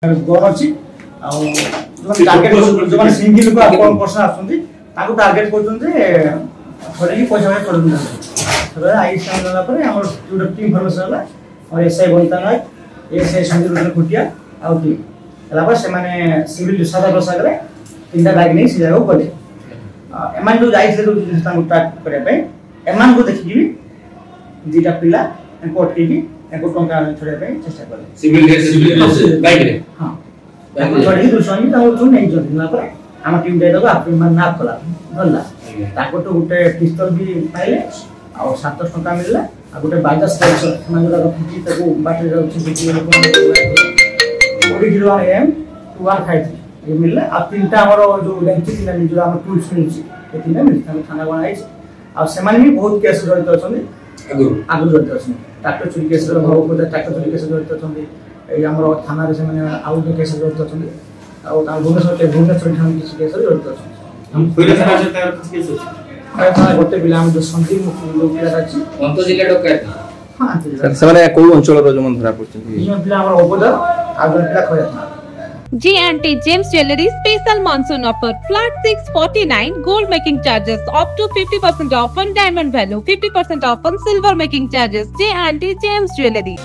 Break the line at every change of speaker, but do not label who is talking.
गोल अछि आ टार्गेट जो माने सिंगल को आपन पर्सन आछुंती ताको टार्गेट करछन जे थोड़े की पैसा में पड़न थोड़े आई सामला पर हमर जो टीम फॉर्मेशन होला और एसआई बनता ना एसआई संजय रुद्र खुटिया आ टीम हला पर से माने सिविल सादा प्रसाद रे तीनटा बैग नै से जागो पड़े एमान जो जाई से जो ताको ट्रैक करे पे एमान को देखि भी दीटा पिला कोर्ट के भी एको टंका छोड़े पे चेष्टा करे सिविल बाइक रे हां छोड़ी दुसनी ता उठु नै जदिना पर हम टीम दे दबा आपन मन नाप कला गल्ला ताको तो गुटे पिस्तल भी पाइले आ 700 टंका मिलला आ गुटे बाजा स्पेशल मानला रखी ताको बाटे जाउ छी बिटी लोक 1 किलो एम 153 ये मिलला आ तीनटा हमरो जो लेंथी तीनटा जो हम टूल्स मिलची ए तीनटा मिलता थाना बनाई आ सेमान भी बहुत केस जड़ित अछन आगु जड़ित अछन ट्रैक्टर चोरी केस रो भाव को ट्रैक्टर चोरी केस जड़ित अछन ए हमरो थाना रे से माने आउ जो केस जड़ित अछन आ ता भुवनेश्वर थाना केस जड़ित अछन हम कोइला थाना से तार केस अछि थाना गोटे बिला हम जो संदीप लोक पिला अछि अंत जिल्ला डकैत हां सर से माने कोन अंचल रो जो मन धरा पड़छ ई पिला हमर ओपदर आ जो पिला खया था
J&T James Jewelry special monsoon offer flat 649 gold making charges up to 50% off on diamond value 50% off on silver making charges J&T James Jewelry